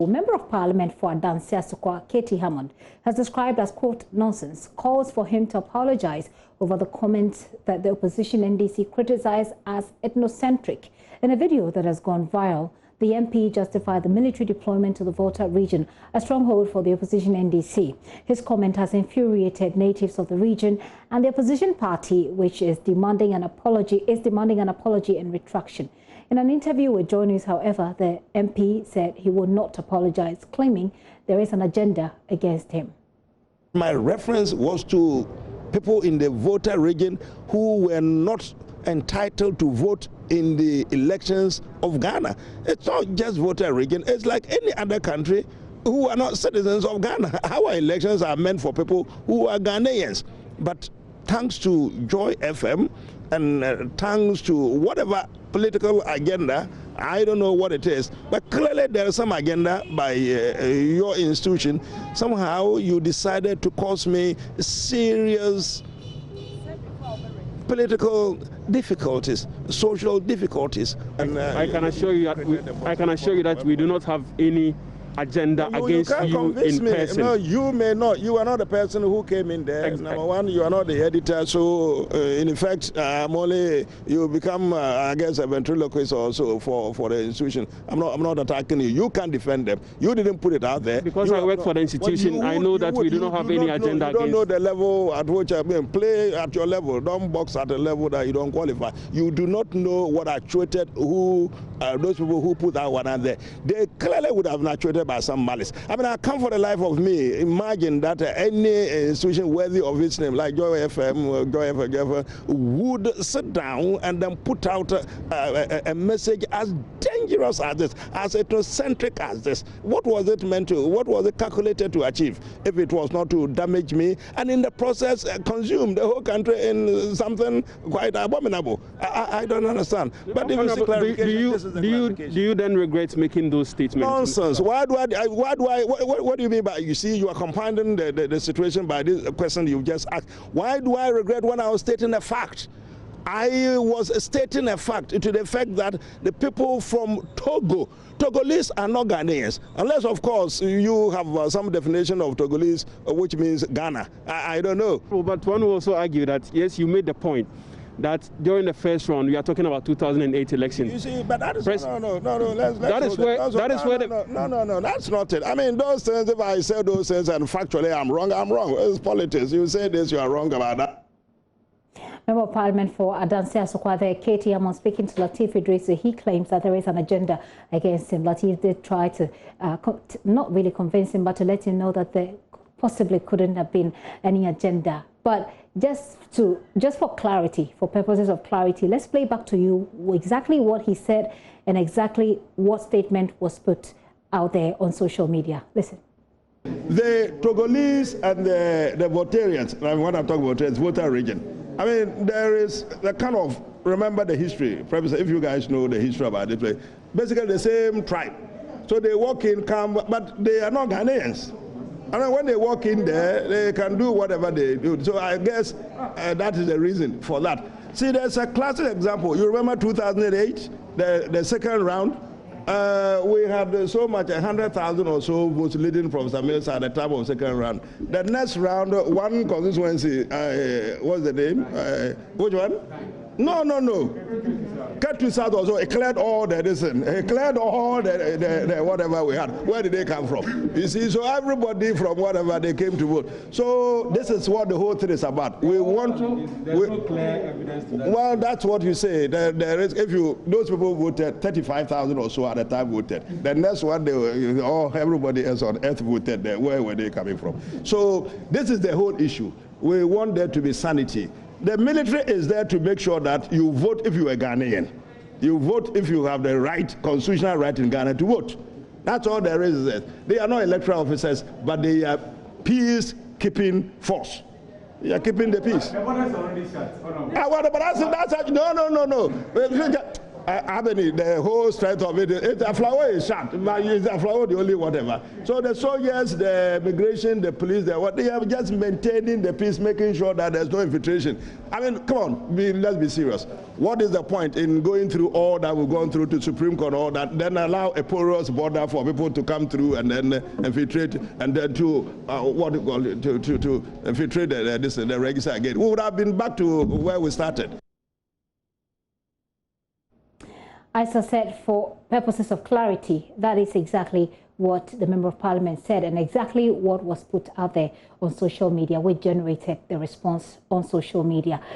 Member of Parliament for Adansi Asokwa, Hammond, has described as, quote, nonsense, calls for him to apologize over the comments that the opposition NDC criticized as ethnocentric. In a video that has gone viral, the MP justified the military deployment to the Volta region, a stronghold for the opposition NDC. His comment has infuriated natives of the region, and the opposition party, which is demanding an apology and retraction. In an interview with Joy News, however, the MP said he will not apologize, claiming there is an agenda against him. My reference was to people in the Volta region who were not entitled to vote in the elections of Ghana. It's not just Volta region, it's like any other country who are not citizens of Ghana. Our elections are meant for people who are Ghanaians. But thanks to Joy FM and thanks to whatever political agenda, I don't know what it is, but clearly there is some agenda by your institution. Somehow you decided to cause me serious political difficulties, social difficulties. And, I can assure you that we do not have any agenda against you in person. No, you may not. You are not the person who came in there. Exactly. Number one, you are not the editor. So, in effect, you become, I guess, a ventriloquist also for the institution. I'm not attacking you. You can't defend them. You didn't put it out there. Because I work for the institution, I know that we do not have any agenda against. You don't know the level at which I mean, play at your level. Don't box at a level that you don't qualify. You do not know what actuated those people who put that one out there. They clearly would have actuated by some malice. I mean, I come for the life of me. Imagine that any institution worthy of its name, like Joy FM, would sit down and then put out a message as dangerous as this, as ethnocentric as this. What was it meant to? What was it calculated to achieve? If it was not to damage me, and in the process consume the whole country in something quite abominable. I don't understand. But if do you then regret making those statements? Nonsense. What do you mean by, you see, you are compounding the situation by this question you just asked. Why do I regret when I was stating a fact? I was stating a fact to the effect that the people from Togo, Togolese are not Ghanaians, unless, of course, you have some definition of Togolese, which means Ghana. I don't know. But one will also argue that, yes, you made the point that during the first round, we are talking about 2008 election. You see, but that is no. That's not it. I mean, those things, if I say those things and factually I'm wrong, I'm wrong. It's politics. You say this, you are wrong about that. Member of Parliament for Adansi Asokwa there, Hammond, speaking to Latif Idris, he claims that there is an agenda against him. Latif did try to not really convince him, but to let him know that there possibly couldn't have been any agenda. But just for clarity, for purposes of clarity, let's play back to you exactly what he said and exactly what statement was put out there on social media. Listen. The Togolese and the Voltarians, and when I'm talking about the Volta region, I mean, there is the kind of, remember the history, Professor, if you guys know the history about this place, basically the same tribe. So they walk in, come, but they are not Ghanaians. I mean, when they walk in there, they can do whatever they do. So I guess that is the reason for that. See, there's a classic example. You remember 2008, the second round? We had so much, 100,000 or so votes leading from Samils at the time of second round. The next round, one constituency, what's the name? Which one? No. Ketu South also, it cleared all the whatever we had. Where did they come from? You see, so everybody from whatever they came to vote. So this is what the whole thing is about. We want. There's no clear evidence to that. Well, that's what you say. There is, those people voted, 35,000 or so at the time voted. The next one, everybody else on earth voted. Where were they coming from? So this is the whole issue. We want there to be sanity. The military is there to make sure that you vote if you are Ghanaian. You vote if you have the right, constitutional right in Ghana to vote. That's all there is. They are not electoral officers, but they are peace-keeping force. They are keeping the peace. The borders are already shut. No. the whole strength of it, a flower is shot. Is a flower the only whatever? So the soldiers, the immigration, the police, they are just maintaining the peace, making sure that there's no infiltration. I mean, come on, let's be serious. What is the point in going through all that we've gone through to Supreme Court, all that, then allow a porous border for people to come through and then infiltrate, and then to infiltrate the register again? We would have been back to where we started. As I said, for purposes of clarity, that is exactly what the Member of Parliament said and exactly what was put out there on social media, which generated the response on social media.